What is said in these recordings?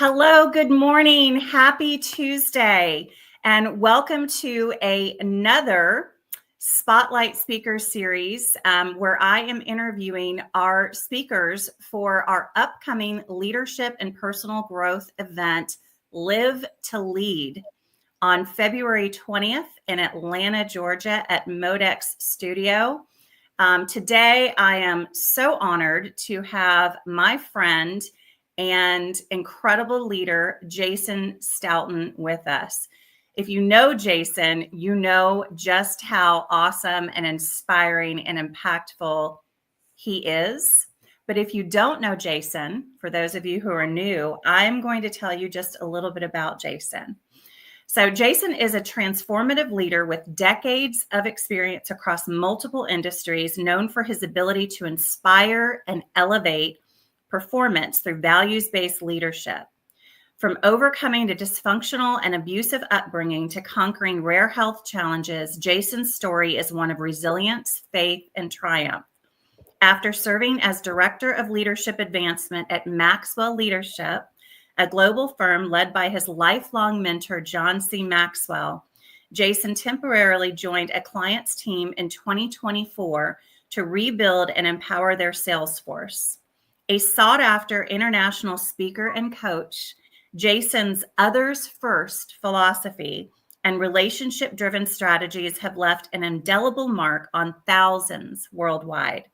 Hello, good morning. Happy Tuesday, and welcome to another Spotlight Speaker Series where I am interviewing our speakers for our upcoming leadership and personal growth event, Live2Lead, on February 20th in Atlanta, Georgia at MODEX Studio. Today, I am so honored to have my friend and incredible leader, Jason Stoughton, with us. If you know Jason, you know just how awesome and inspiring and impactful he is. But if you don't know Jason, for those of you who are new, I'm going to tell you just a little bit about Jason. So Jason is a transformative leader with decades of experience across multiple industries, known for his ability to inspire and elevate performance through values-based leadership. From overcoming a dysfunctional and abusive upbringing to conquering rare health challenges, Jason's story is one of resilience, faith, and triumph. After serving as Director of Leadership Advancement at Maxwell Leadership, a global firm led by his lifelong mentor, John C. Maxwell, Jason temporarily joined a client's team in 2024 to rebuild and empower their sales force. A sought-after international speaker and coach, Jason's others first philosophy and relationship-driven strategies have left an indelible mark on thousands worldwide.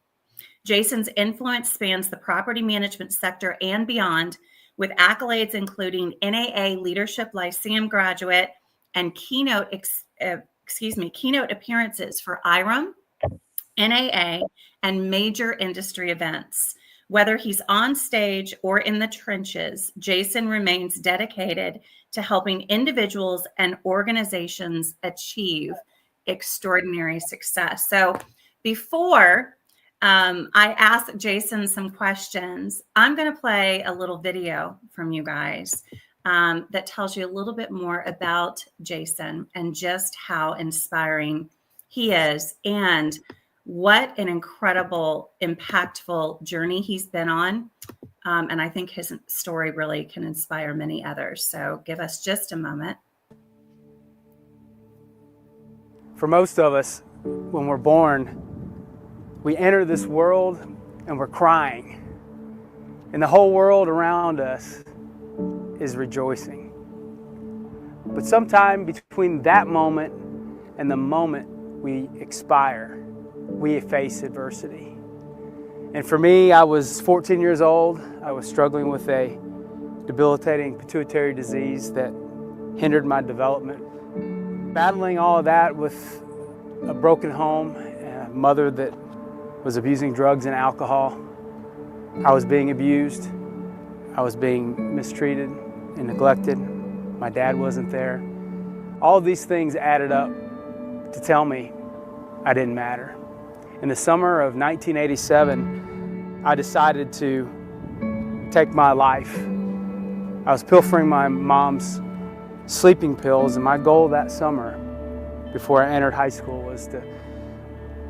Jason's influence spans the property management sector and beyond, with accolades including NAA Leadership Lyceum graduate and keynote appearances for IREM, NAA, and major industry events. Whether he's on stage or in the trenches, Jason remains dedicated to helping individuals and organizations achieve extraordinary success. So before I ask Jason some questions, I'm going to play a little video from you guys that tells you a little bit more about Jason and just how inspiring he is and what an incredible, impactful journey he's been on. And I think his story really can inspire many others. So give us just a moment. For most of us, when we're born, we enter this world and we're crying. And the whole world around us is rejoicing. But sometime between that moment and the moment we expire, we face adversity. And for me, I was 14 years old. I was struggling with a debilitating pituitary disease that hindered my development. Battling all of that with a broken home, a mother that was abusing drugs and alcohol. I was being abused. I was being mistreated and neglected. My dad wasn't there. All of these things added up to tell me I didn't matter. In the summer of 1987, I decided to take my life. I was pilfering my mom's sleeping pills, and my goal that summer, before I entered high school, was to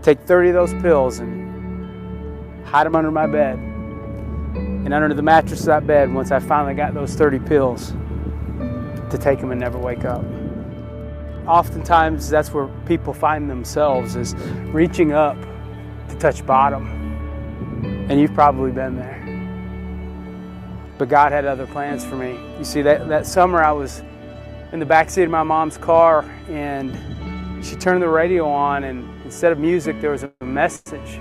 take 30 of those pills and hide them under my bed and under the mattress of that bed once I finally got those 30 pills, to take them and never wake up. Oftentimes, that's where people find themselves, is reaching up to touch bottom. And you've probably been there. But God had other plans for me. You see, that summer I was in the backseat of my mom's car, and she turned the radio on, and instead of music, there was a message.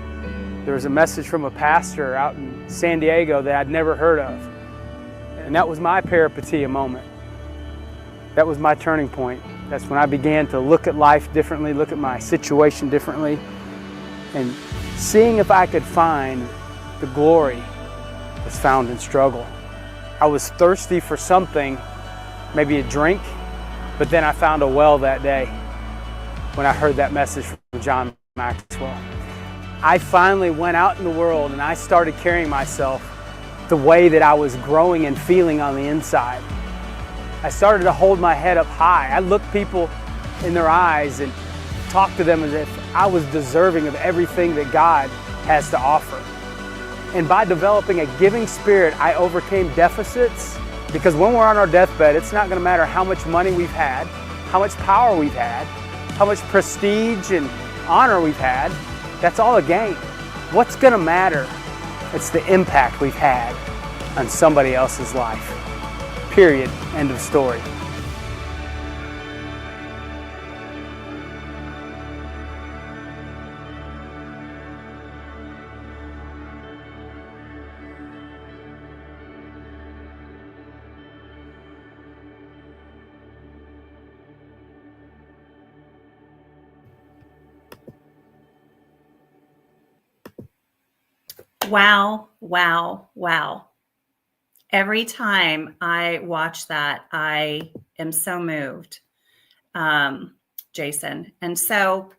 There was a message from a pastor out in San Diego that I'd never heard of. And that was my peripeteia moment. That was my turning point. That's when I began to look at life differently, look at my situation differently, and seeing if I could find the glory that's found in struggle. I was thirsty for something, maybe a drink, but then I found a well that day when I heard that message from John Maxwell. I finally went out in the world and I started carrying myself the way that I was growing and feeling on the inside. I started to hold my head up high. I looked people in their eyes and talked to them as if I was deserving of everything that God has to offer. And by developing a giving spirit, I overcame deficits Because when we're on our deathbed, it's not going to matter how much money we've had, how much power we've had, how much prestige and honor we've had. That's all a game. What's going to matter? It's the impact we've had on somebody else's life. Period. End of story. Wow, wow, wow. Every time I watch that, I am so moved, Jason. And so,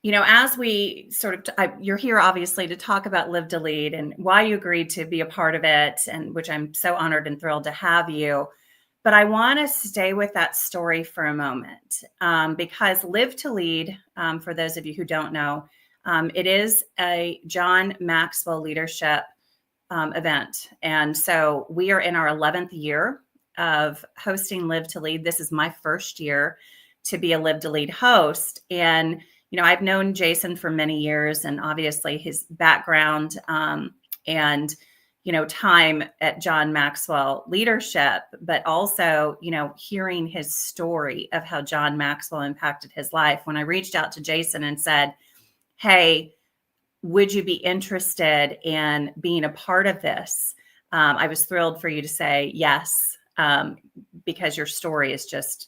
as we sort of, you're here obviously to talk about Live2Lead and why you agreed to be a part of it, and which I'm so honored and thrilled to have you. But I want to stay with that story for a moment, because Live2Lead, for those of you who don't know, it is a John Maxwell leadership event. And so we are in our 11th year of hosting Live2Lead. This is my first year to be a Live2Lead host. And, I've known Jason for many years, and obviously his background and, time at John Maxwell leadership, but also, hearing his story of how John Maxwell impacted his life. When I reached out to Jason and said, hey, would you be interested in being a part of this? I was thrilled for you to say yes, because your story is just,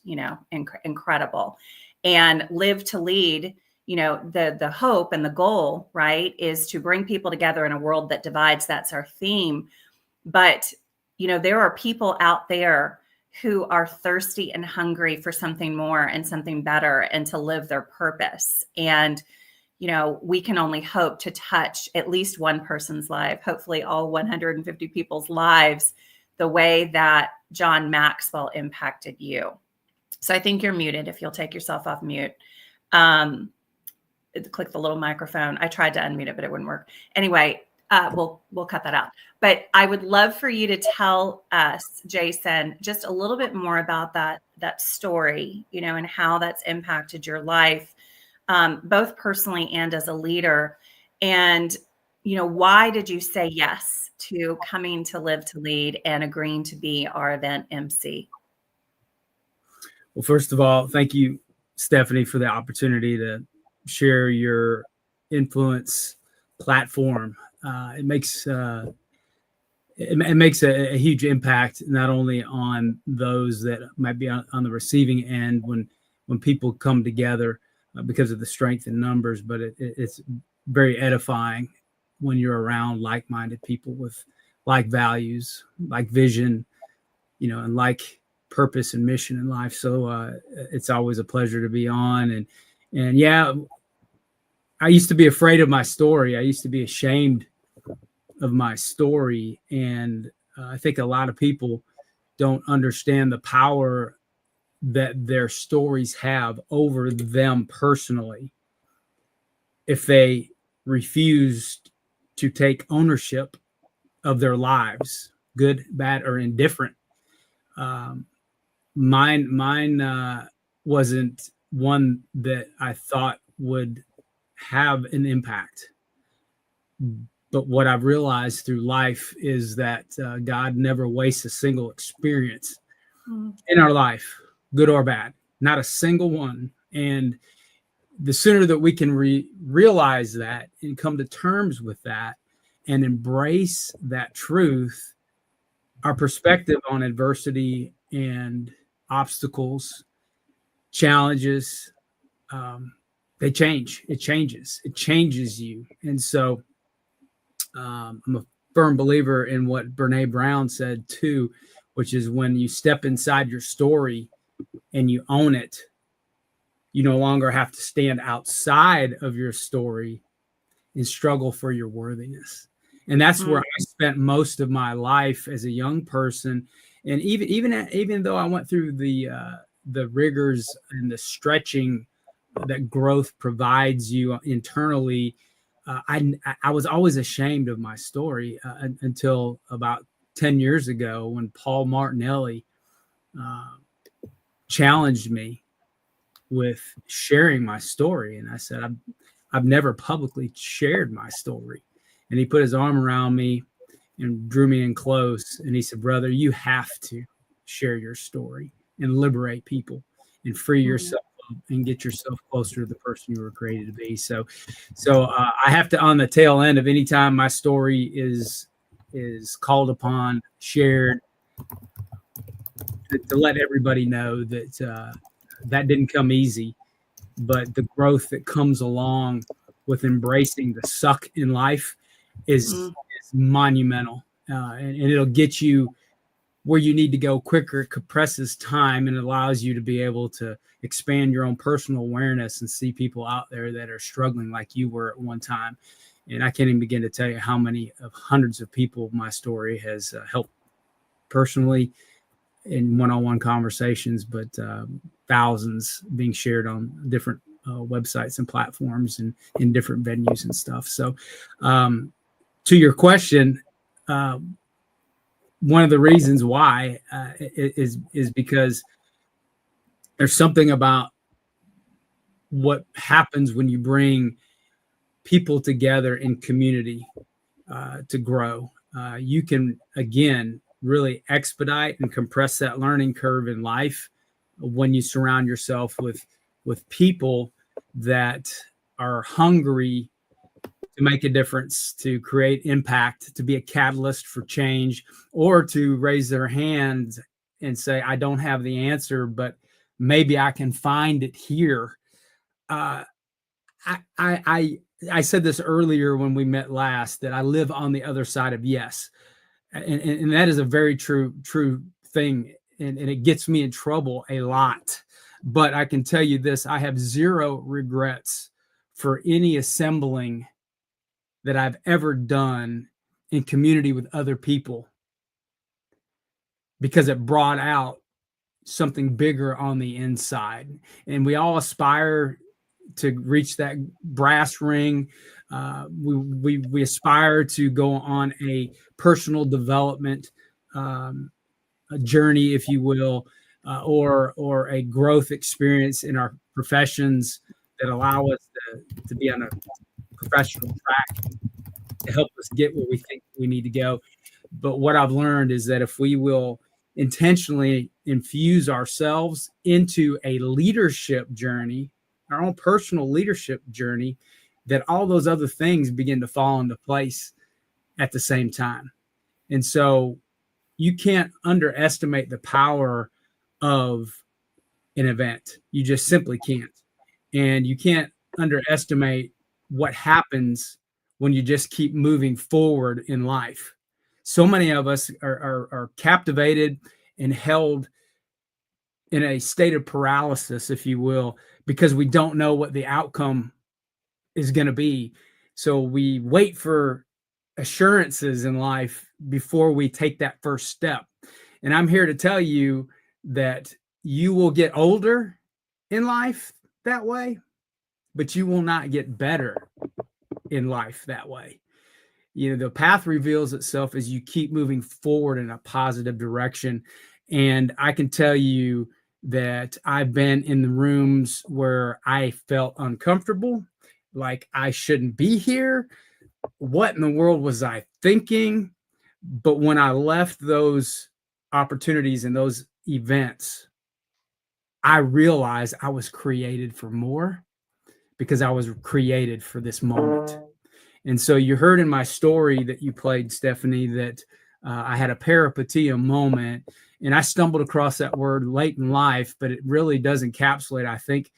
incredible. And Live2Lead, the hope and the goal, right, is to bring people together in a world that divides. That's our theme. But, there are people out there who are thirsty and hungry for something more and something better and to live their purpose. And we can only hope to touch at least one person's life, hopefully all 150 people's lives, the way that John Maxwell impacted you. So I think you're muted. If you'll take yourself off mute, click the little microphone. I tried to unmute it, but it wouldn't work. Anyway, we'll cut that out. But I would love for you to tell us, Jason, just a little bit more about that story, and how that's impacted your life. Both personally and as a leader. And, why did you say yes to coming to Live2Lead and agreeing to be our event MC? Well, first of all, thank you, Stephanie, for the opportunity to share your influence platform. It makes a huge impact, not only on those that might be on the receiving end when people come together, because of the strength in numbers, but it's very edifying when you're around like-minded people with like values, like vision, and like purpose and mission in life. So it's always a pleasure to be on. And yeah, I used to be afraid of my story. I used to be ashamed of my story. And I think a lot of people don't understand the power that their stories have over them personally if they refused to take ownership of their lives, good, bad, or indifferent. Mine wasn't one that I thought would have an impact. But what I've realized through life is that God never wastes a single experience in our life, good or bad, not a single one. And the sooner that we can realize that and come to terms with that and embrace that truth, our perspective on adversity and obstacles, challenges, they change. It changes you. And so I'm a firm believer in what Brene Brown said too, which is when you step inside your story and you own it, you no longer have to stand outside of your story and struggle for your worthiness. And that's where I spent most of my life as a young person. And even though I went through the rigors and the stretching that growth provides you internally, I was always ashamed of my story until about 10 years ago when Paul Martinelli challenged me with sharing my story. And I said, I've never publicly shared my story. And he put his arm around me and drew me in close. And he said, brother, you have to share your story and liberate people and free yourself up and get yourself closer to the person you were created to be. So I have to, on the tail end of any time my story is called upon, shared, to let everybody know that that didn't come easy, but the growth that comes along with embracing the suck in life is monumental, and it'll get you where you need to go quicker. It compresses time and allows you to be able to expand your own personal awareness and see people out there that are struggling like you were at one time. And I can't even begin to tell you how many of hundreds of people my story has helped personally in one-on-one conversations, but thousands being shared on different websites and platforms and in different venues and stuff. So to your question, one of the reasons why is because there's something about what happens when you bring people together in community to grow. You can, again, really expedite and compress that learning curve in life when you surround yourself with people that are hungry to make a difference, to create impact, to be a catalyst for change, or to raise their hands and say, I don't have the answer, but maybe I can find it here. I said this earlier when we met last, that I live on the other side of yes. And that is a very true thing. And it gets me in trouble a lot. But I can tell you this, I have zero regrets for any assembling that I've ever done in community with other people, because it brought out something bigger on the inside. And we all aspire to reach that brass ring. We aspire to go on a personal development a journey, if you will, or a growth experience in our professions that allow us to be on a professional track to help us get where we think we need to go. But what I've learned is that if we will intentionally infuse ourselves into a leadership journey, our own personal leadership journey, that all those other things begin to fall into place at the same time. And so you can't underestimate the power of an event. You just simply can't. And you can't underestimate what happens when you just keep moving forward in life. So many of us are captivated and held in a state of paralysis, if you will, because we don't know what the outcome is going to be. So we wait for assurances in life before we take that first step. And I'm here to tell you that you will get older in life that way, but you will not get better in life that way. You know, the path reveals itself as you keep moving forward in a positive direction. And I can tell you that I've been in the rooms where I felt uncomfortable, like I shouldn't be here. What in the world was I thinking? But when I left those opportunities and those events, I realized I was created for more, because I was created for this moment. And so you heard in my story that you played, Stephanie, that I had a peripeteia moment, and I stumbled across that word late in life, but it really does encapsulate, I think,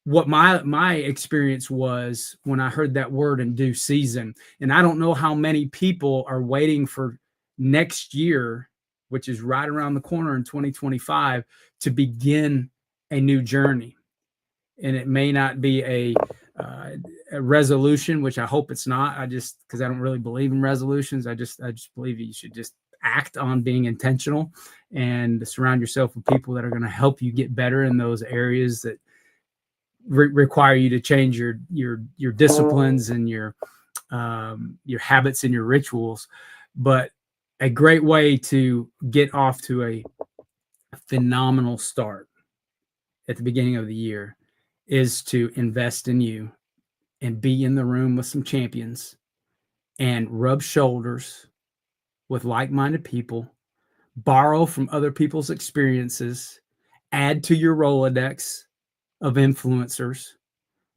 what my experience was when I heard that word in due season. And I don't know how many people are waiting for next year, which is right around the corner in 2025, to begin a new journey. And it may not be a resolution, which I hope it's not. Because I don't really believe in resolutions. I just believe you should just act on being intentional and surround yourself with people that are going to help you get better in those areas that require you to change your disciplines and your habits and your rituals. But a great way to get off to a phenomenal start at the beginning of the year is to invest in you and be in the room with some champions and rub shoulders with like-minded people, borrow from other people's experiences, add to your Rolodex of influencers,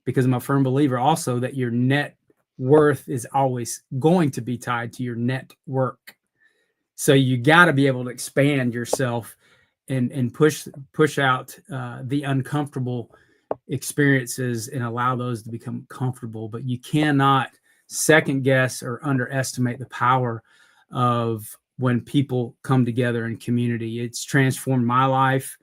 because I'm a firm believer also that your net worth is always going to be tied to your network. So you got to be able to expand yourself and push out the uncomfortable experiences and allow those to become comfortable. But you cannot second guess or underestimate the power of when people come together in community. It's transformed my life.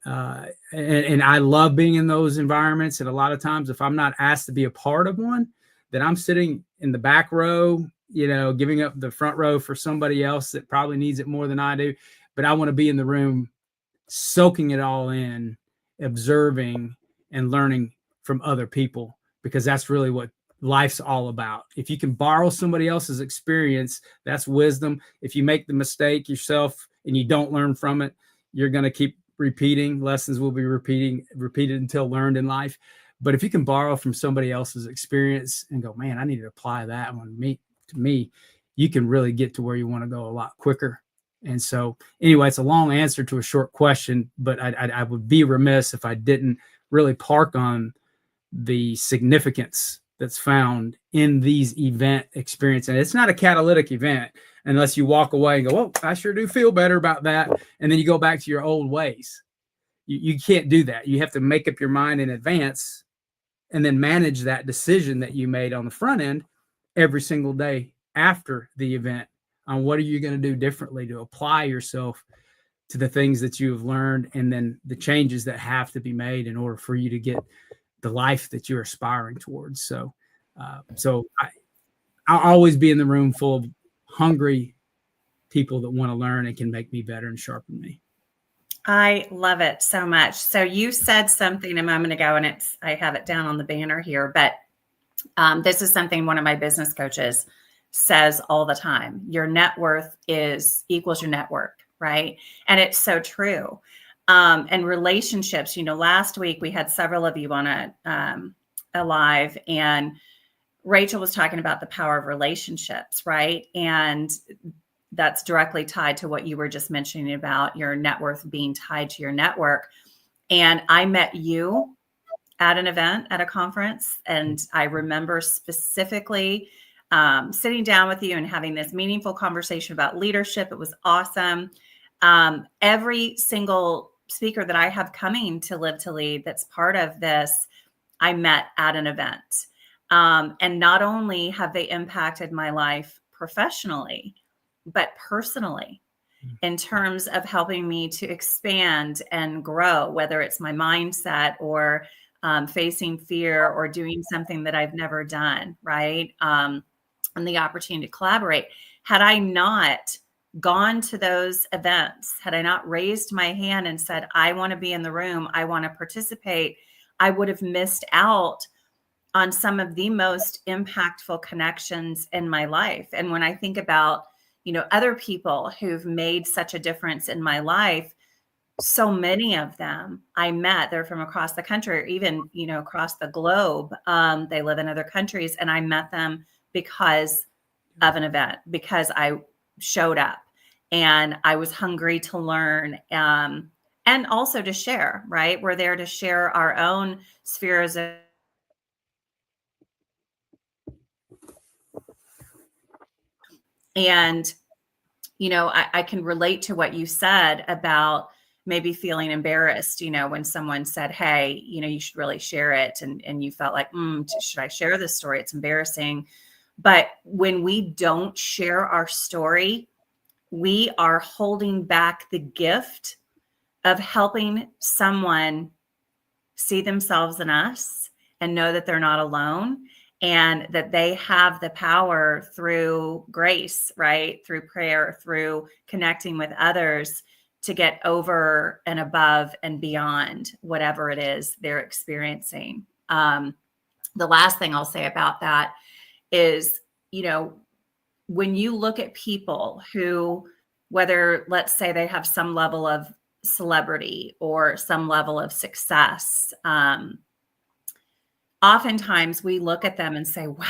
And I love being in those environments. And a lot of times, if I'm not asked to be a part of one, then I'm sitting in the back row, giving up the front row for somebody else that probably needs it more than I do. But I want to be in the room, soaking it all in, observing and learning from other people, because that's really what life's all about. If you can borrow somebody else's experience, that's wisdom. If you make the mistake yourself and you don't learn from it, you're going to keep repeating. Lessons will be repeated until learned in life. But if you can borrow from somebody else's experience and go, man, I need to apply that one to me, you can really get to where you want to go a lot quicker. And so anyway, it's a long answer to a short question, but I would be remiss if I didn't really park on the significance that's found in these event experience. And it's not a catalytic event unless you walk away and go, oh, I sure do feel better about that. And then you go back to your old ways. You can't do that. You have to make up your mind in advance and then manage that decision that you made on the front end every single day after the event on what are you going to do differently to apply yourself to the things that you have learned, and then the changes that have to be made in order for you to get the life that you're aspiring towards. So I'll always be in the room full of hungry people that want to learn and can make me better and sharpen me. I love it so much. So you said something a moment ago, and I have it down on the banner here, but this is something one of my business coaches says all the time. Your net worth equals your network, right? And it's so true. And relationships, last week we had several of you on a live, and Rachel was talking about the power of relationships, right? And that's directly tied to what you were just mentioning about your net worth being tied to your network. And I met you at an event at a conference, and I remember specifically sitting down with you and having this meaningful conversation about leadership. It was awesome. Every single speaker that I have coming to Live2Lead that's part of this, I met at an event. And not only have they impacted my life professionally, but personally, in terms of helping me to expand and grow, whether it's my mindset or facing fear or doing something that I've never done, right? And the opportunity to collaborate. Had I not gone to those events, had I not raised my hand and said, I want to be in the room, I want to participate, I would have missed out on some of the most impactful connections in my life. And when I think about, other people who've made such a difference in my life, so many of them I met, they're from across the country, or even, across the globe. They live in other countries, and I met them because of an event, because I showed up and I was hungry to learn, and also to share, right? We're there to share our own spheres of and, I can relate to what you said about maybe feeling embarrassed, when someone said, hey, you should really share it. And you felt like, should I share this story? It's embarrassing. But when we don't share our story, we are holding back the gift of helping someone see themselves in us and know that they're not alone, and that they have the power through grace, right? Through prayer, through connecting with others, to get over and above and beyond whatever it is they're experiencing. The last thing I'll say about that is, when you look at people who whether, let's say, they have some level of celebrity or some level of success, oftentimes we look at them and say, wow,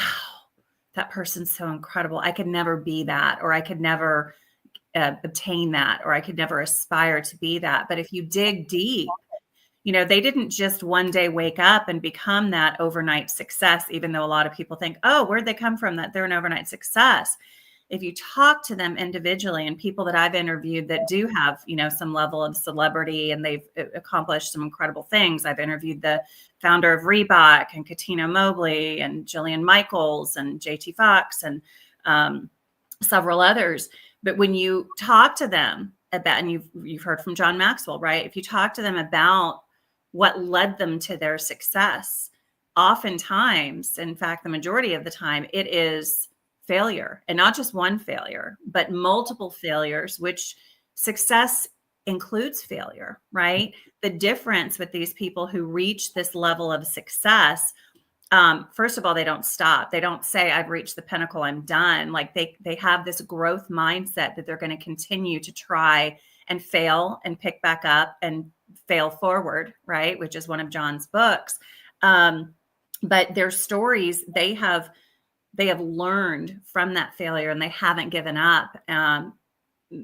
that person's so incredible. I could never be that, or I could never obtain that, or I could never aspire to be that. But if you dig deep, they didn't just one day wake up and become that overnight success, even though a lot of people think, oh, where'd they come from that they're an overnight success? If you talk to them individually, and people that I've interviewed that do have, some level of celebrity and they've accomplished some incredible things. I've interviewed the founder of Reebok and Katina Mobley and Jillian Michaels and JT Fox and several others. But when you talk to them about, and you've heard from John Maxwell, right? If you talk to them about what led them to their success, oftentimes, in fact, the majority of the time, it is failure, and not just one failure, but multiple failures, which success includes failure, right? The difference with these people who reach this level of success, first of all, they don't stop. They don't say, I've reached the pinnacle, I'm done. Like they have this growth mindset that they're going to continue to try and fail and pick back up and fail forward, right? Which is one of John's books. But their stories, they have learned from that failure and they haven't given up.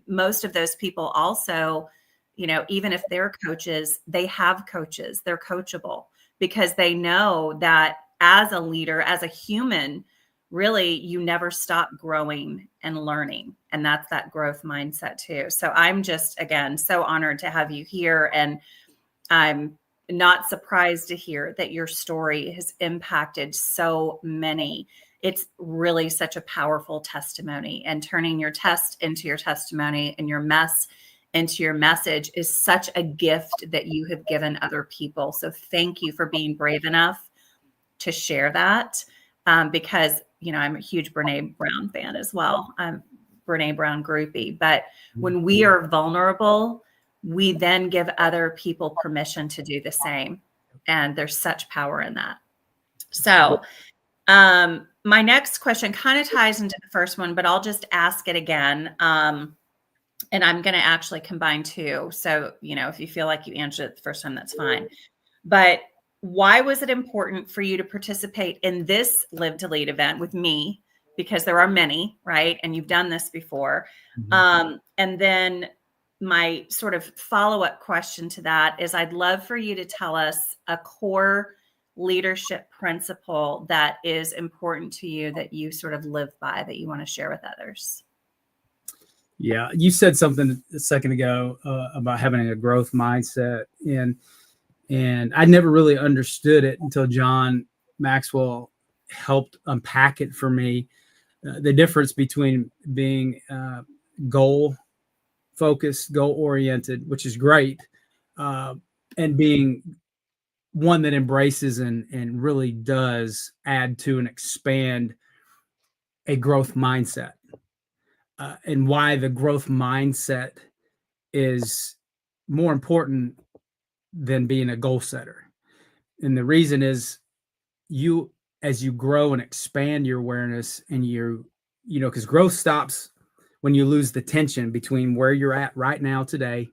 Most of those people also, even if they're coaches, they have coaches, they're coachable, because they know that as a leader, as a human, really, you never stop growing and learning. And that's that growth mindset too. So I'm just, again, so honored to have you here. And I'm not surprised to hear that your story has impacted so many. It's really such a powerful testimony, and turning your test into your testimony and your mess into your message is such a gift that you have given other people. So thank you for being brave enough to share that, because, I'm a huge Brene Brown fan as well. I'm Brene Brown groupie. But when we are vulnerable, we then give other people permission to do the same. And there's such power in that. So my next question kind of ties into the first one, but I'll just ask it again. And I'm going to actually combine two. So, if you feel like you answered it the first time, that's fine. But why was it important for you to participate in this Live2Lead event with me? Because there are many, right? And you've done this before. Mm-hmm. And then my sort of follow-up question to that is, I'd love for you to tell us a core leadership principle that is important to you, that you sort of live by, that you want to share with others. Yeah, you said something a second ago about having a growth mindset, and I never really understood it until John Maxwell helped unpack it for me. The difference between being goal focused, goal oriented, which is great, and being one that embraces and really does add to and expand a growth mindset, and why the growth mindset is more important than being a goal setter. And the reason is, as you grow and expand your awareness, and because growth stops when you lose the tension between where you're at right now today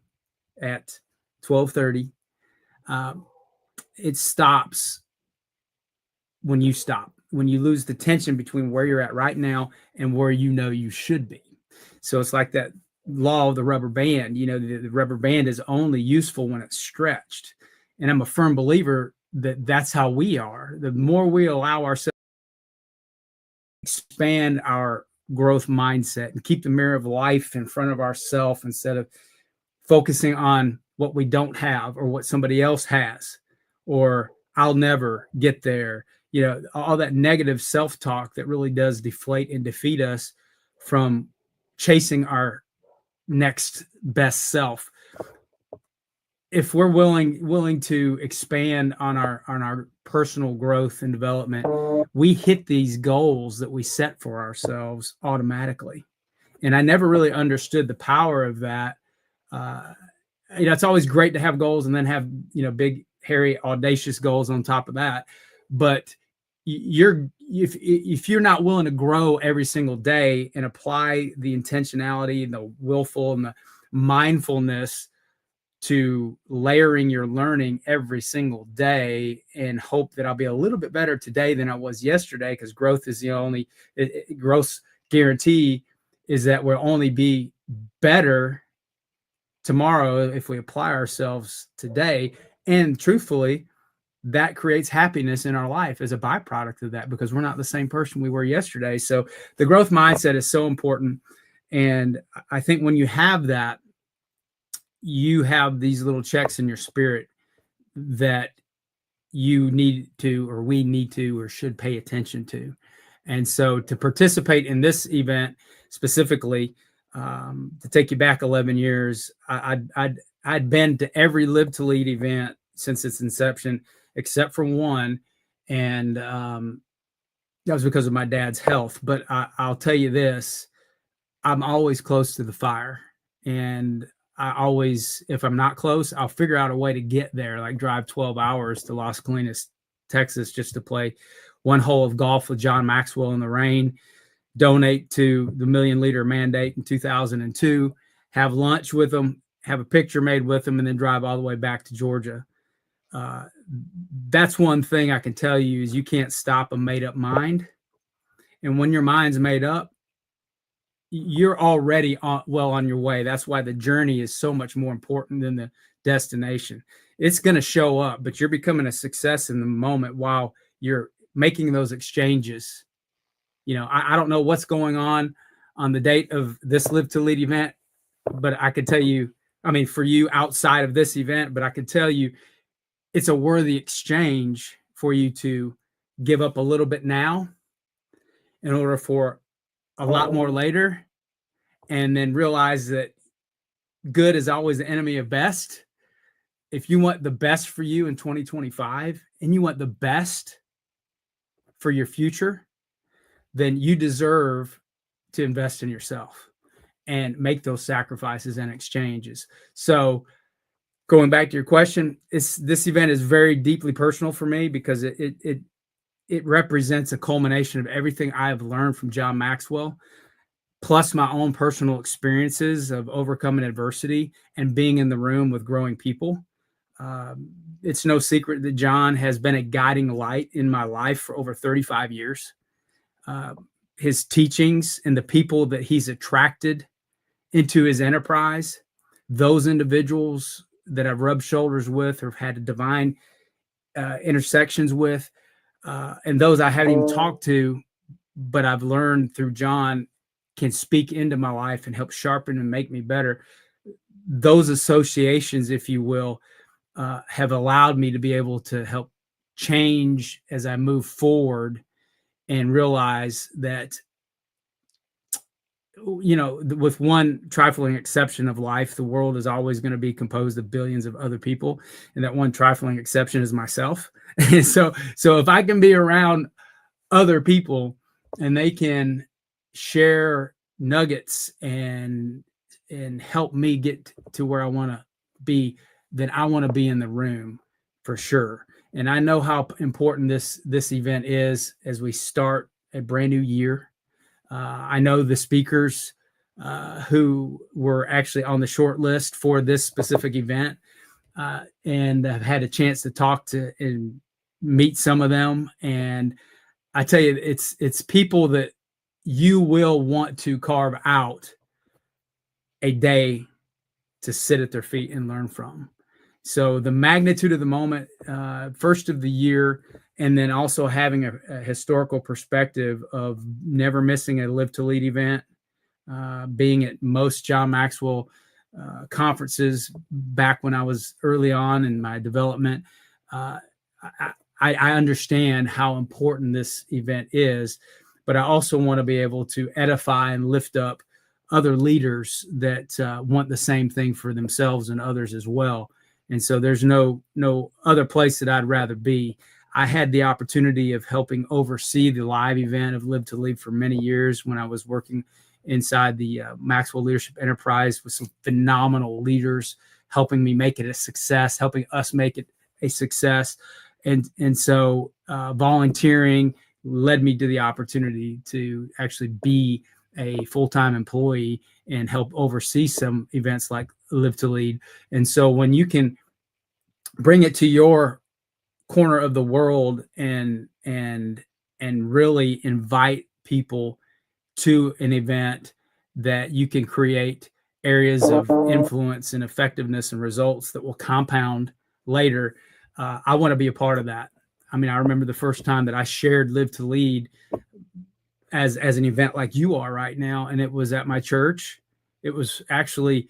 at 12:30. It stops when you lose the tension between where you're at right now and where you should be. So it's like that law of the rubber band. The rubber band is only useful when it's stretched. And I'm a firm believer that that's how we are. The more we allow ourselves to expand our growth mindset and keep the mirror of life in front of ourselves, instead of focusing on what we don't have or what somebody else has, or I'll never get there. All that negative self-talk that really does deflate and defeat us from chasing our next best self. If we're willing to expand on our personal growth and development, we hit these goals that we set for ourselves automatically. And I never really understood the power of that. It's always great to have goals and then have, big, hairy, audacious goals on top of that. But, if you're not willing to grow every single day and apply the intentionality and the willful and the mindfulness to layering your learning every single day and hope that I'll be a little bit better today than I was yesterday, because growth is the only growth guarantee is that we'll only be better tomorrow if we apply ourselves today. And truthfully, that creates happiness in our life as a byproduct of that, because we're not the same person we were yesterday. So the growth mindset is so important. And I think when you have that, you have these little checks in your spirit that you need to, or we need to, or should pay attention to. And so to participate in this event specifically, to take you back 11 years, I'd been to every Live2Lead event since its inception, except for one. And that was because of my dad's health. But I'll tell you this, I'm always close to the fire. And I always, if I'm not close, I'll figure out a way to get there, like drive 12 hours to Las Colinas, Texas, just to play one hole of golf with John Maxwell in the rain, donate to the Million Liter Mandate in 2002, have lunch with them, have a picture made with them, and then drive all the way back to Georgia. That's one thing I can tell you is you can't stop a made-up mind. And when your mind's made up, you're already on your way. That's why the journey is so much more important than the destination. It's going to show up, but you're becoming a success in the moment while you're making those exchanges. You know, I don't know what's going on the date of this Live2Lead event, but I could tell you, I mean, for you outside of this event, but I could tell you it's a worthy exchange for you to give up a little bit now in order for a lot more later, and then realize that good is always the enemy of best. If you want the best for you in 2025 and you want the best for your future, then you deserve to invest in yourself and make those sacrifices and exchanges. So going back to your question, this event is very deeply personal for me because it represents a culmination of everything I have learned from John Maxwell, plus my own personal experiences of overcoming adversity and being in the room with growing people. It's no secret that John has been a guiding light in my life for over 35 years. His teachings and the people that he's attracted into his enterprise, those individuals that I've rubbed shoulders with or have had divine intersections with, and those I haven't even talked to, but I've learned through John can speak into my life and help sharpen and make me better. Those associations, if you will, have allowed me to be able to help change as I move forward and realize that, you know, with one trifling exception of life, the world is always going to be composed of billions of other people. And that one trifling exception is myself. And so if I can be around other people and they can share nuggets and help me get to where I want to be, then I want to be in the room for sure. And I know how important this event is as we start a brand new year. I know the speakers who were actually on the short list for this specific event, and I've had a chance to talk to and meet some of them. And I tell you, it's people that you will want to carve out a day to sit at their feet and learn from. So the magnitude of the moment, first of the year, and then also having a historical perspective of never missing a Live2Lead event, being at most John Maxwell conferences back when I was early on in my development. I understand how important this event is, but I also want to be able to edify and lift up other leaders that want the same thing for themselves and others as well. And so there's no other place that I'd rather be. I had the opportunity of helping oversee the live event of Live2Lead for many years when I was working inside the Maxwell Leadership Enterprise with some phenomenal leaders, helping me make it a success, helping us make it a success. And so volunteering led me to the opportunity to actually be a full-time employee and help oversee some events like Live2Lead. And so when you can bring it to your corner of the world and really invite people to an event, that you can create areas of influence and effectiveness and results that will compound later. I want to be a part of that. I mean, I remember the first time that I shared Live2Lead as an event like you are right now, and it was at my church. It was actually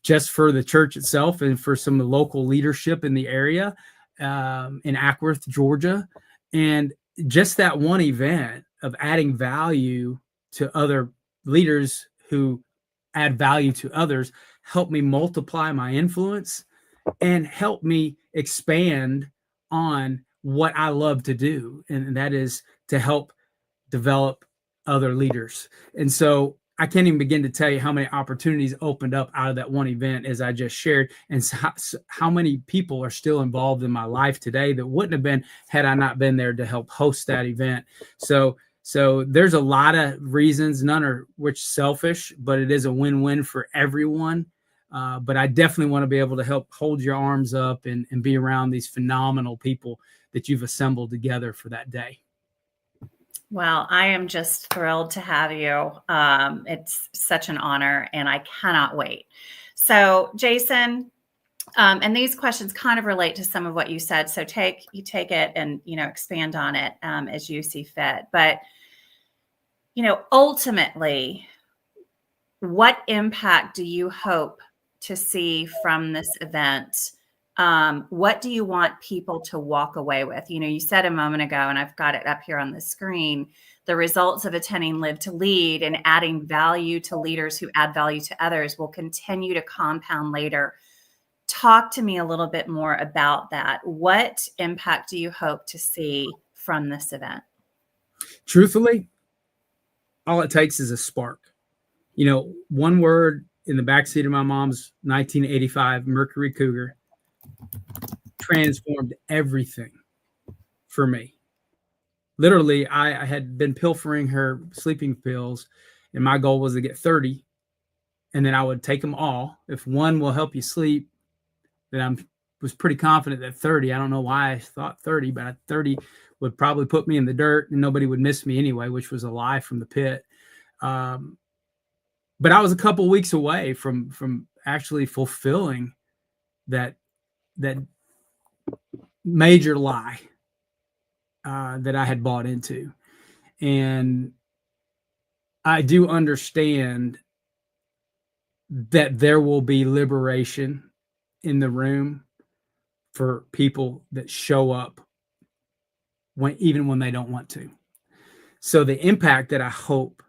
just for the church itself and for some of the local leadership in the area, in Ackworth, Georgia. And just that one event of adding value to other leaders who add value to others helped me multiply my influence and help me expand on what I love to do. And that is to help develop other leaders. And so I can't even begin to tell you how many opportunities opened up out of that one event, as I just shared, and how many people are still involved in my life today that wouldn't have been had I not been there to help host that event. So there's a lot of reasons, none are which selfish, but it is a win-win for everyone. But I definitely want to be able to help hold your arms up and be around these phenomenal people that you've assembled together for that day. Well, I am just thrilled to have you. It's such an honor, and I cannot wait. So, Jason, and these questions kind of relate to some of what you said. So you take it and, expand on it as you see fit. But, ultimately, what impact do you hope to see from this event? What do you want people to walk away with? You said a moment ago, and I've got it up here on the screen, the results of attending Live2Lead and adding value to leaders who add value to others will continue to compound later. Talk to me a little bit more about that. What impact do you hope to see from this event? Truthfully, all it takes is a spark. One word in the backseat of my mom's 1985 Mercury Cougar transformed everything for me. Literally, I had been pilfering her sleeping pills, and my goal was to get 30, and then I would take them all. If one will help you sleep, then I was pretty confident that 30, I don't know why I thought 30, but 30 would probably put me in the dirt and nobody would miss me anyway, which was a lie from the pit. But I was a couple weeks away from actually fulfilling that major lie that I had bought into. And I do understand that there will be liberation in the room for people that show up even when they don't want to. So the impact that I hope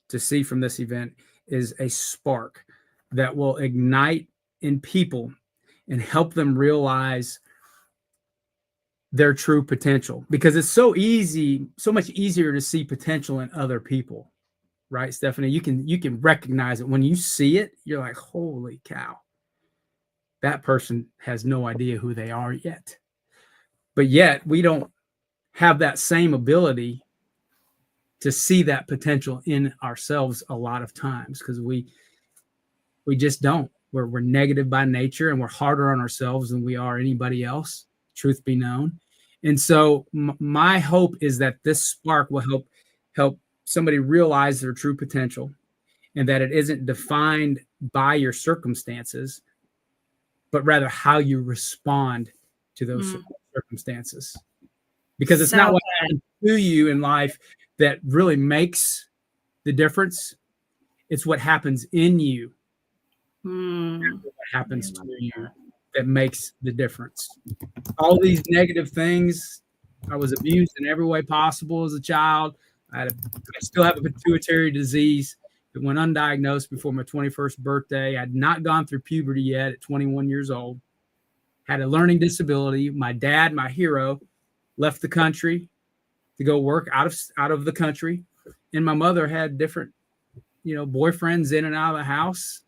to see from this event is a spark that will ignite in people and help them realize their true potential, because it's so much easier to see potential in other people, right, Stephanie? You can recognize it when you see it. You're like, holy cow, that person has no idea who they are yet. But yet we don't have that same ability to see that potential in ourselves a lot of times, because we just don't. We're negative by nature, and we're harder on ourselves than we are anybody else, truth be known. And so my hope is that this spark will help somebody realize their true potential, and that it isn't defined by your circumstances, but rather how you respond to those circumstances. Because it's not what happens to you in life that really makes the difference. It's what happens in you. What happens to you that makes the difference. All these negative things, I was abused in every way possible as a child. I still have a pituitary disease that went undiagnosed before my 21st birthday. I'd not gone through puberty yet at 21 years old. Had a learning disability. My dad, my hero, left the country to go work out of the country. And my mother had different, boyfriends in and out of the house,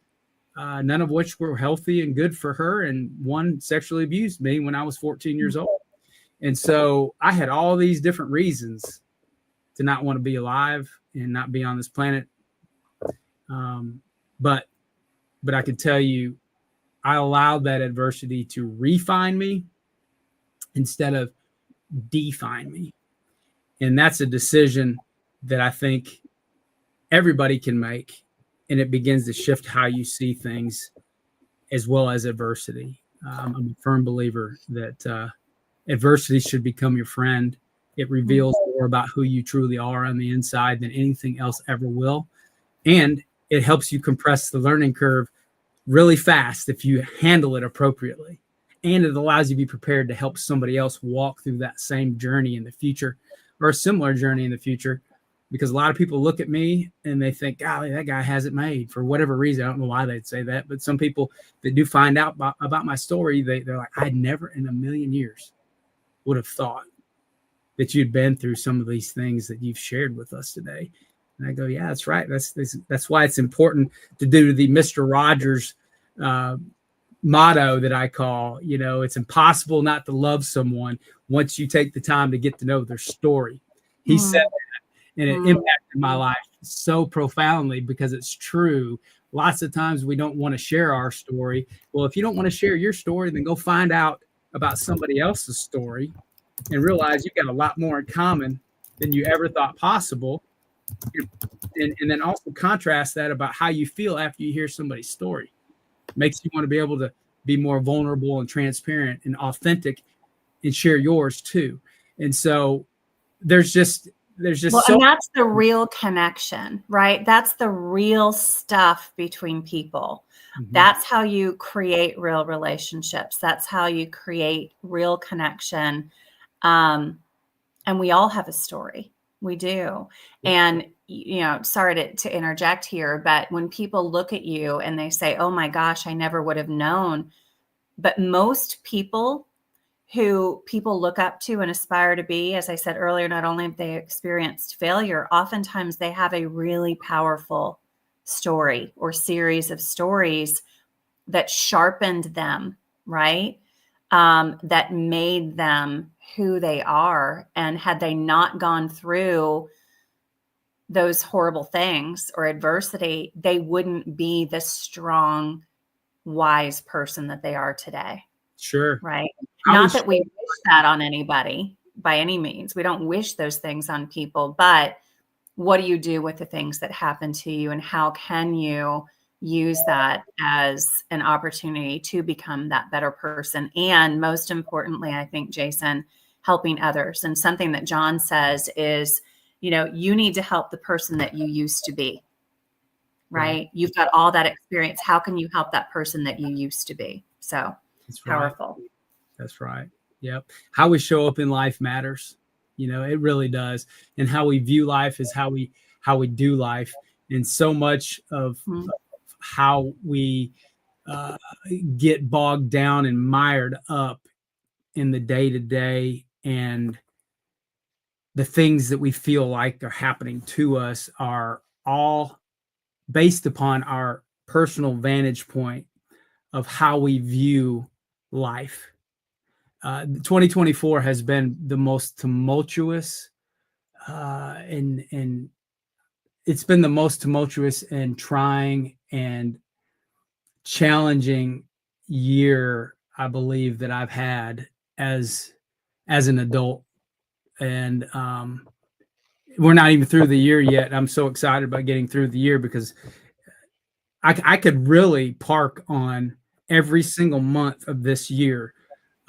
none of which were healthy and good for her. And one sexually abused me when I was 14 years old. And so I had all these different reasons to not want to be alive and not be on this planet. But I can tell you, I allowed that adversity to refine me instead of define me. And that's a decision that I think everybody can make. And it begins to shift how you see things as well as adversity. I'm a firm believer that adversity should become your friend. It reveals more about who you truly are on the inside than anything else ever will. And it helps you compress the learning curve really fast if you handle it appropriately. And it allows you to be prepared to help somebody else walk through that same journey in the future, or a similar journey in the future. Because a lot of people look at me and they think, golly, that guy has it made for whatever reason. I don't know why they'd say that, but some people that do find out about my story, they're like, I never in a million years would have thought that you'd been through some of these things that you've shared with us today. And I go, yeah, that's right. That's why it's important to do the Mr. Rogers motto that I call, it's impossible not to love someone once you take the time to get to know their story. He said that, and it impacted my life so profoundly because it's true. Lots of times we don't want to share our story. Well, if you don't want to share your story, then go find out about somebody else's story and realize you've got a lot more in common than you ever thought possible. And then also contrast that about how you feel after you hear somebody's story. It makes you want to be able to be more vulnerable and transparent and authentic and share yours too. And so there's just well, and that's the real connection, right? That's the real stuff between people. That's how you create real relationships. That's how you create real connection. And we all have a story. We do. And, sorry to interject here, but when people look at you and they say, oh my gosh, I never would have known. But most people who people look up to and aspire to be, as I said earlier, not only have they experienced failure, oftentimes they have a really powerful story or series of stories that sharpened them, right? That made them who they are. And had they not gone through those horrible things or adversity, they wouldn't be the strong, wise person that they are today. Sure. Right. Not that we wish that on anybody by any means. We don't wish those things on people, but what do you do with the things that happen to you, and how can you use that as an opportunity to become that better person? And most importantly, I think, Jason, helping others. And something that John says is, you need to help the person that you used to be, right? You've got all that experience. How can you help that person that you used to be? So it's powerful. Right. That's right. Yep. How we show up in life matters. It really does. And how we view life is how we do life. And so much of how we get bogged down and mired up in the day-to-day, and the things that we feel like are happening to us are all based upon our personal vantage point of how we view life. 2024 has been the most tumultuous, and it's been the most tumultuous and trying and challenging year, I believe, that I've had as an adult. And we're not even through the year yet. I'm so excited about getting through the year because I could really park on every single month of this year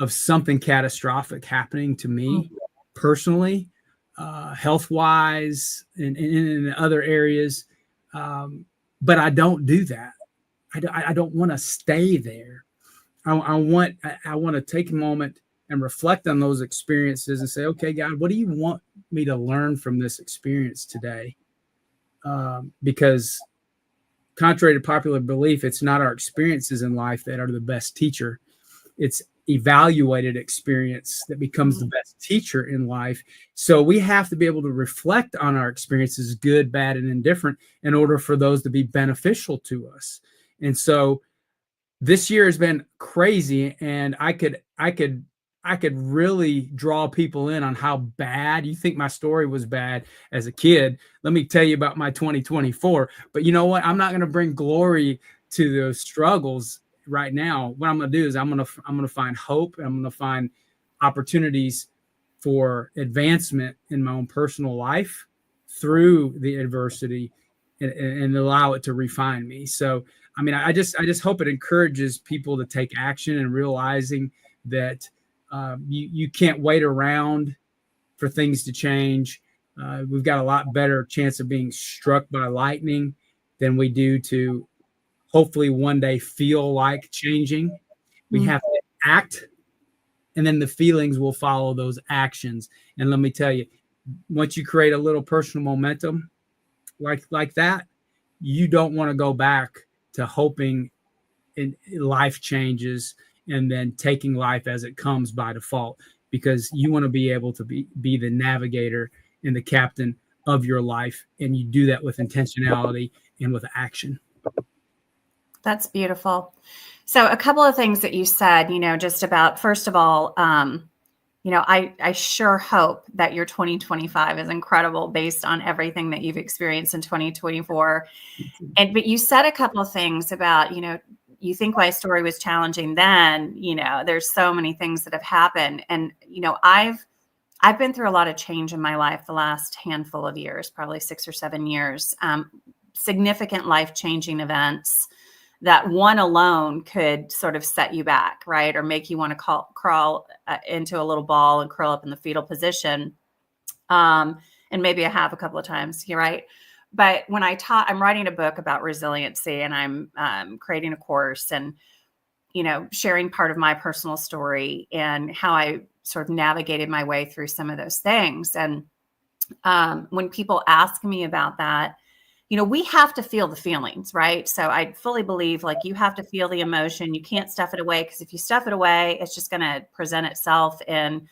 of something catastrophic happening to me personally, health-wise, and in other areas. But I don't do that. I don't want to stay there. I want to take a moment and reflect on those experiences and say, okay, God, what do you want me to learn from this experience today? Because contrary to popular belief, it's not our experiences in life that are the best teacher. It's evaluated experience that becomes the best teacher in life. So we have to be able to reflect on our experiences, good, bad, and indifferent, in order for those to be beneficial to us. And so this year has been crazy, and I could I could really draw people in on how bad you think my story was bad as a kid. Let me tell you about my 2024. But you know what? I'm not going to bring glory to those struggles right now. What I'm going to do is I'm going to find hope. And I'm going to find opportunities for advancement in my own personal life through the adversity, and allow it to refine me. So, I mean, I just hope it encourages people to take action and realizing that you can't wait around for things to change. We've got a lot better chance of being struck by lightning than we do to hopefully one day feel like changing. We have to act, and then the feelings will follow those actions. And let me tell you, once you create a little personal momentum like that, you don't want to go back to hoping in life changes and then taking life as it comes by default, because you want to be able to be the navigator and the captain of your life. And you do that with intentionality and with action. That's beautiful. So a couple of things that you said, just about, first of all, I sure hope that your 2025 is incredible based on everything that you've experienced in 2024. But you said a couple of things about, you think my story was challenging then, there's so many things that have happened. And, I've been through a lot of change in my life the last handful of years, probably 6 or 7 years, significant life-changing events that one alone could sort of set you back, right? Or make you want to crawl into a little ball and curl up in the fetal position. And maybe I have a couple of times, you're right. But when I'm writing a book about resiliency, and I'm creating a course and, sharing part of my personal story and how I sort of navigated my way through some of those things. And when people ask me about that, we have to feel the feelings, right? So I fully believe like you have to feel the emotion. You can't stuff it away, because if you stuff it away, it's just going to present itself in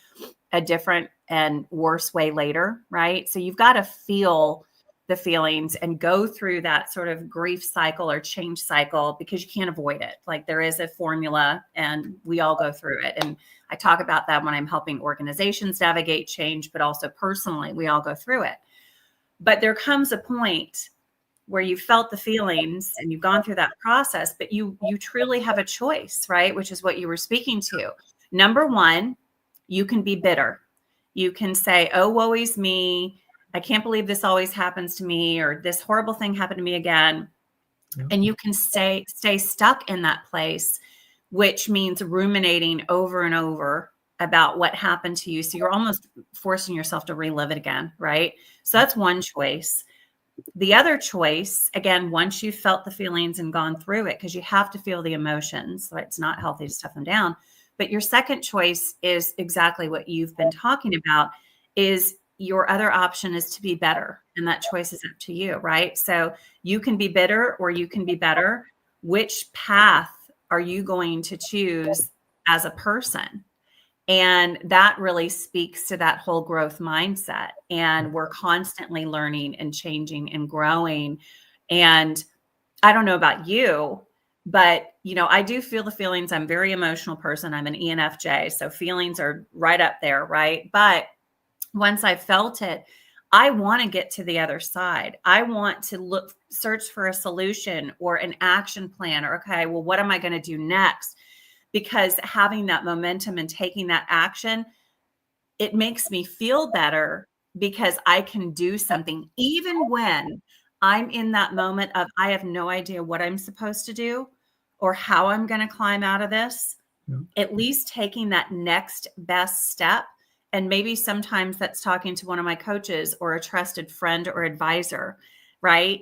a different and worse way later, right? So you've got to feel the feelings and go through that sort of grief cycle or change cycle, because you can't avoid it. Like there is a formula and we all go through it. And I talk about that when I'm helping organizations navigate change, but also personally, we all go through it. But there comes a point where you felt the feelings and you've gone through that process, but you truly have a choice, right? Which is what you were speaking to. Number one, you can be bitter. You can say, oh, woe is me. I can't believe this always happens to me, or this horrible thing happened to me again. Yep. And you can stay stuck in that place, which means ruminating over and over about what happened to you. So you're almost forcing yourself to relive it again, right? So that's one choice. The other choice, again, once you've felt the feelings and gone through it, because you have to feel the emotions, so it's not healthy to stuff them down. But your second choice is exactly what you've been talking about, is your other option is to be better. And that choice is up to you, right? So you can be bitter or you can be better. Which path are you going to choose as a person? And that really speaks to that whole growth mindset. And we're constantly learning and changing and growing. And I don't know about you, but, I do feel the feelings. I'm a very emotional person. I'm an ENFJ. So feelings are right up there, right? But once I felt it, I want to get to the other side. I want to search for a solution or an action plan, or, okay, well, what am I going to do next? Because having that momentum and taking that action, it makes me feel better, because I can do something, even when I'm in that moment of, I have no idea what I'm supposed to do or how I'm going to climb out of this. Yeah. At least taking that next best step. And maybe sometimes that's talking to one of my coaches or a trusted friend or advisor, right?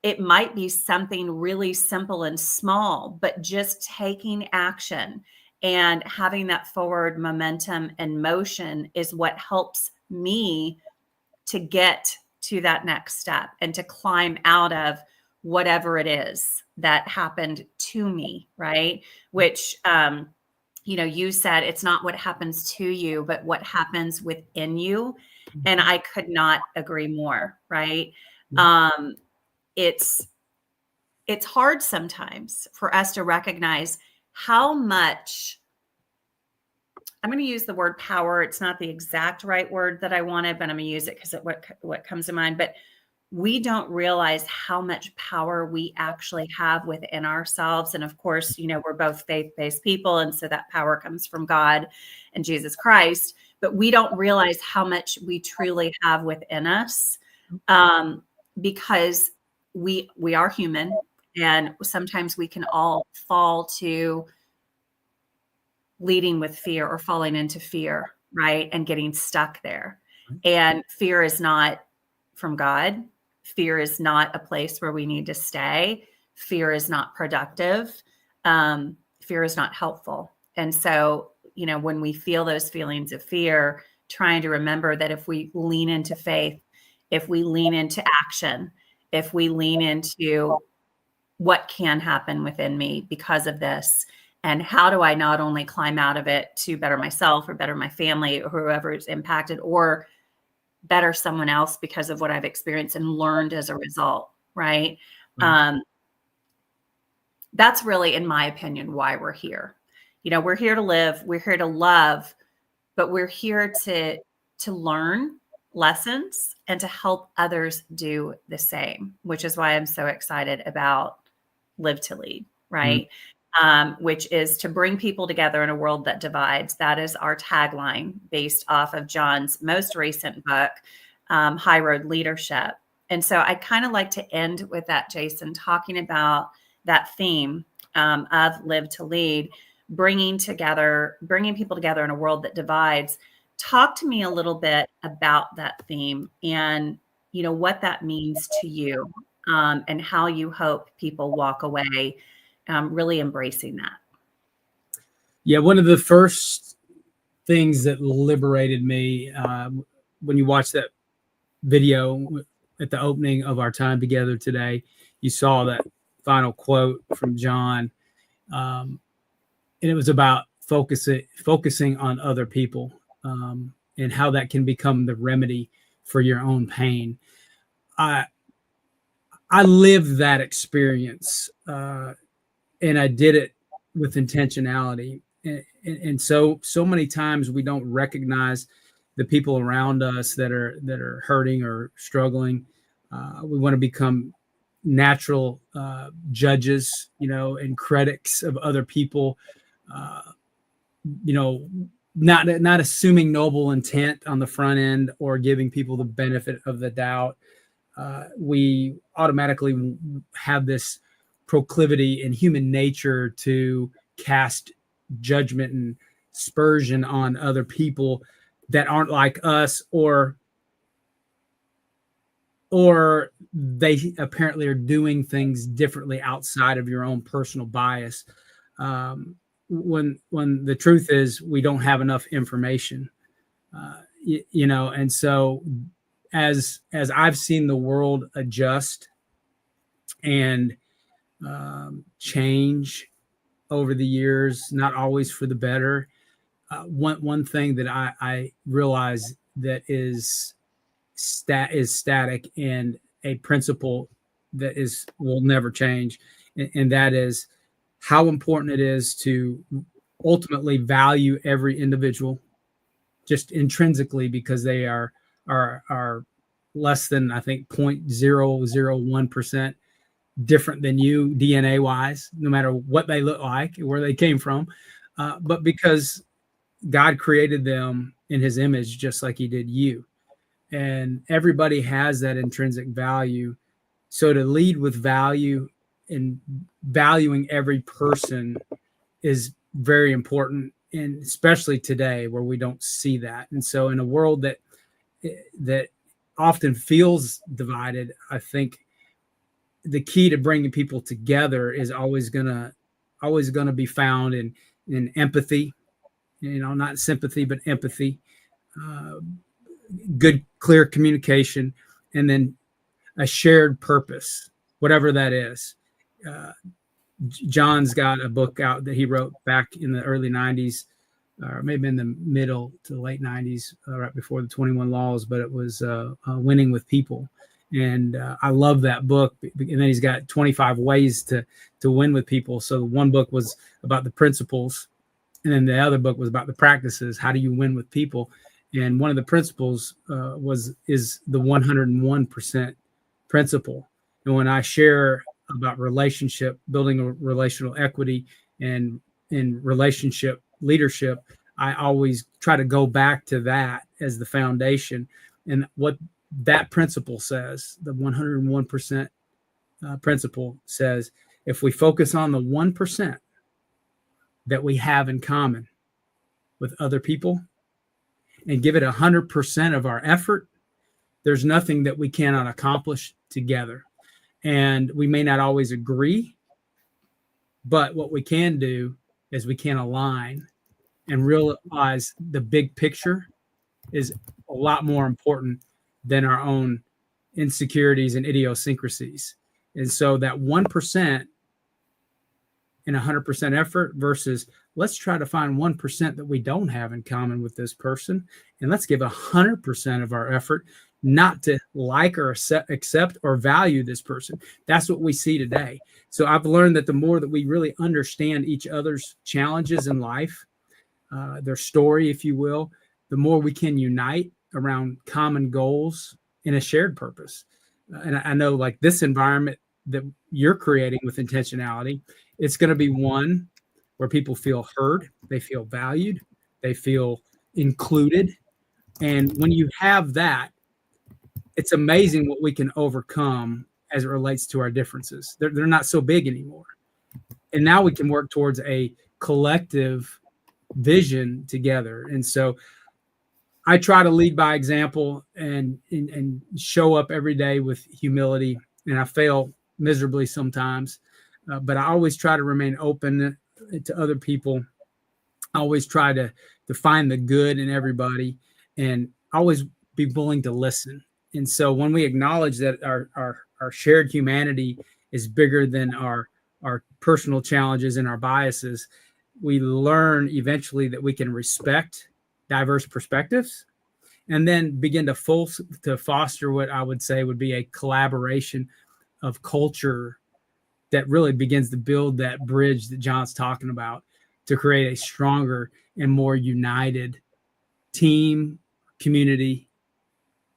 It might be something really simple and small, but just taking action and having that forward momentum and motion is what helps me to get to that next step and to climb out of whatever it is that happened to me, right? Which, you said it's not what happens to you, but what happens within you. And I could not agree more, right? It's hard sometimes for us to recognize how much I'm going to use the word power. It's not the exact right word that I wanted, but I'm going to use it because what comes to mind. But we don't realize how much power we actually have within ourselves. And of course, we're both faith-based people. And so that power comes from God and Jesus Christ. But we don't realize how much we truly have within us, because we are human. And sometimes we can all fall to leading with fear or falling into fear, right? And getting stuck there. And fear is not from God. Fear is not a place where we need to stay. Fear is not productive. Fear is not helpful. And so, when we feel those feelings of fear, trying to remember that if we lean into faith, if we lean into action, if we lean into what can happen within me because of this, and how do I not only climb out of it to better myself or better my family or whoever is impacted, or better someone else because of what I've experienced and learned as a result, right? That's really, in my opinion, why we're here. We're here to live, we're here to love, but we're here to learn lessons and to help others do the same, which is why I'm so excited about Live2Lead, right? Which is to bring people together in a world that divides. That is our tagline, based off of John's most recent book, High Road Leadership. And so I kind of like to end with that, Jason, talking about that theme of Live2Lead, bringing people together in a world that divides. Talk to me a little bit about that theme and, what that means to you, and how you hope people walk away really embracing that. Yeah, one of the first things that liberated me when you watch that video at the opening of our time together today, you saw that final quote from John, and it was about focusing on other people, and how that can become the remedy for your own pain. I lived that experience, and I did it with intentionality. And so many times we don't recognize the people around us that are hurting or struggling. We want to become natural judges, and critics of other people, not assuming noble intent on the front end or giving people the benefit of the doubt. We automatically have this proclivity in human nature to cast judgment and aspersion on other people that aren't like us, or they apparently are doing things differently outside of your own personal bias. When the truth is we don't have enough information, and so as I've seen the world adjust and change over the years, not always for the better. One thing that I realize that is static, and a principle that will never change, and that is how important it is to ultimately value every individual just intrinsically, because they are less than, I think, 0.001% different than you DNA wise, no matter what they look like, where they came from, but because God created them in his image, just like he did you. And everybody has that intrinsic value. So to lead with value and valuing every person is very important, and especially today where we don't see that. And so in a world that often feels divided, I think the key to bringing people together is always gonna be found in empathy, not sympathy, but empathy, good, clear communication, and then a shared purpose, whatever that is. John's got a book out that he wrote back in the early 90s, or maybe in the middle to late 90s, right before the 21 Laws, but it was Winning with People. And I love that book. And then he's got 25 ways to win with people. So one book was about the principles, And then the other book was about the practices. How do you win with people? And one of the principles is the 101% principle. And when I share about relationship, building a relational equity and in relationship leadership, I always try to go back to that as the foundation. And what that principle says, the 101% principle says, if we focus on the 1% that we have in common with other people and give it 100% of our effort, there's nothing that we cannot accomplish together. And we may not always agree, but what we can do is we can align and realize the big picture is a lot more important than our own insecurities and idiosyncrasies. And so that 1% and 100% effort versus let's try to find 1% that we don't have in common with this person. And let's give 100% of our effort not to like or accept or value this person. That's what we see today. So I've learned that the more that we really understand each other's challenges in life, their story, if you will, the more we can unite around common goals and a shared purpose. And I know like this environment that you're creating with intentionality, it's going to be one where people feel heard, they feel valued, they feel included. And when you have that, it's amazing what we can overcome as it relates to our differences. They're not so big anymore. And now we can work towards a collective vision together. And so I try to lead by example and show up every day with humility. And I fail miserably sometimes, but I always try to remain open to other people. I always try to find the good in everybody and always be willing to listen. And so when we acknowledge that our shared humanity is bigger than our personal challenges and our biases, we learn eventually that we can respect diverse perspectives and then begin to foster what I would say would be a collaboration of culture that really begins to build that bridge that John's talking about to create a stronger and more united team, community,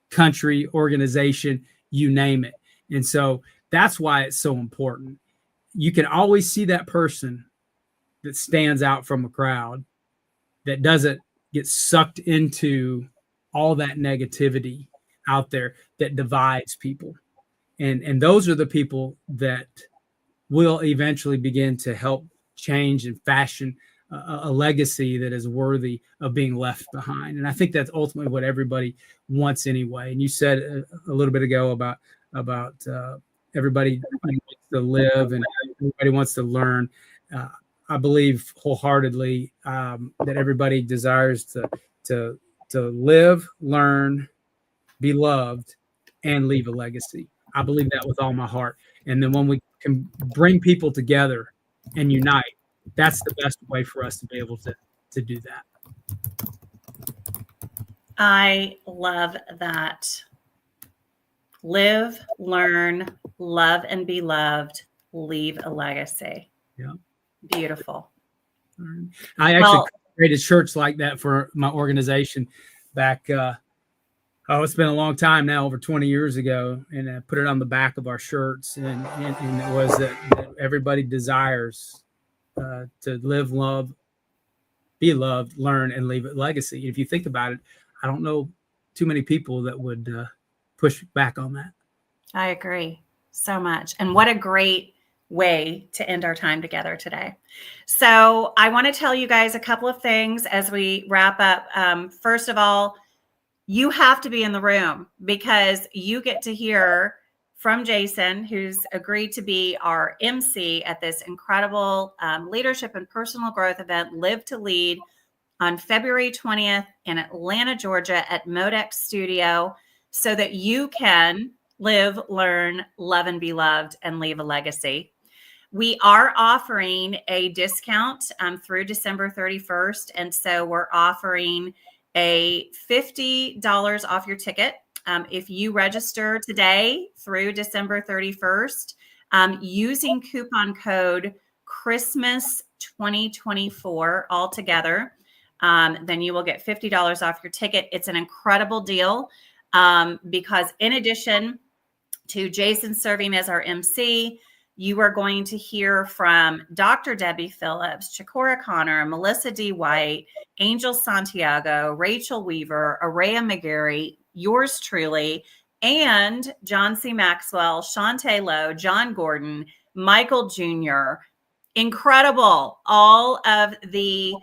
country, organization, you name it. And so that's why it's so important. You can always see that person that stands out from a crowd that doesn't get sucked into all that negativity out there that divides people. And those are the people that will eventually begin to help change and fashion a legacy that is worthy of being left behind. And I think that's ultimately what everybody wants anyway. And you said a little bit ago about everybody wants to live and everybody wants to learn. I believe wholeheartedly that everybody desires to live, learn, be loved, and leave a legacy. I believe that with all my heart. And then when we can bring people together and unite, that's the best way for us to be able to do that. I love that. Live, learn, love, and be loved. Leave a legacy. Yeah. Beautiful. I actually created shirts like that for my organization back. It's been a long time now, over 20 years ago, and I put it on the back of our shirts, and it was that everybody desires to live, love, be loved, learn, and leave a legacy. If you think about it, I don't know too many people that would push back on that. I agree so much. And what a great way to end our time together today. So I want to tell you guys a couple of things as we wrap up. First of all, you have to be in the room because you get to hear from Jason, who's agreed to be our MC at this incredible leadership and personal growth event, Live2Lead, on February 20th in Atlanta, Georgia at MODEX Studio, so that you can live, learn, love, and be loved and leave a legacy. We are offering a discount through December 31st. And so we're offering a $50 off your ticket. If you register today through December 31st, using coupon code Christmas 2024 altogether, then you will get $50 off your ticket. It's an incredible deal because in addition to Jason serving as our MC, you are going to hear from Dr. Debbie Phillips, Chikora Connor, Melissa D. White, Angel Santiago, Rachel Weaver, Araya McGarry, yours truly, and John C. Maxwell, Shantae Lowe, John Gordon, Michael Jr. Incredible. All of the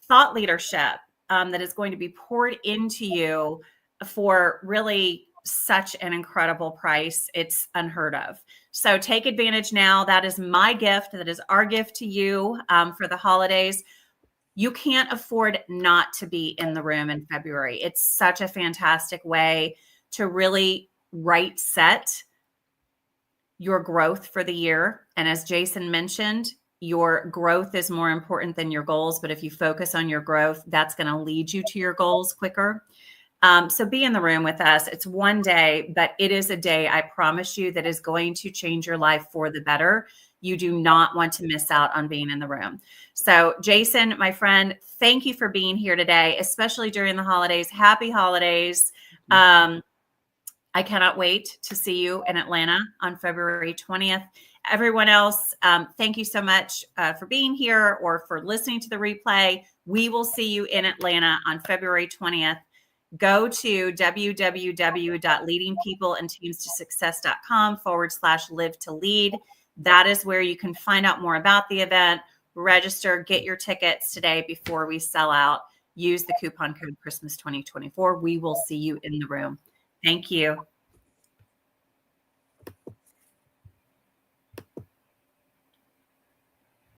thought leadership that is going to be poured into you for really such an incredible price. It's unheard of. So take advantage now. That is my gift. That is our gift to you for the holidays. You can't afford not to be in the room in February. It's such a fantastic way to really right set your growth for the year. And as Jason mentioned, your growth is more important than your goals. But if you focus on your growth, that's going to lead you to your goals quicker. So be in the room with us. It's one day, but it is a day, I promise you, that is going to change your life for the better. You do not want to miss out on being in the room. So Jason, my friend, thank you for being here today, especially during the holidays. Happy holidays. I cannot wait to see you in Atlanta on February 20th. Everyone else, thank you so much for being here or for listening to the replay. We will see you in Atlanta on February 20th. Go to www.leadingpeopleandteamstosuccess.com/live2lead. That is where you can find out more about the event, register, get your tickets today before we sell out. Use the coupon code Christmas 2024. We will see you in the room. Thank you.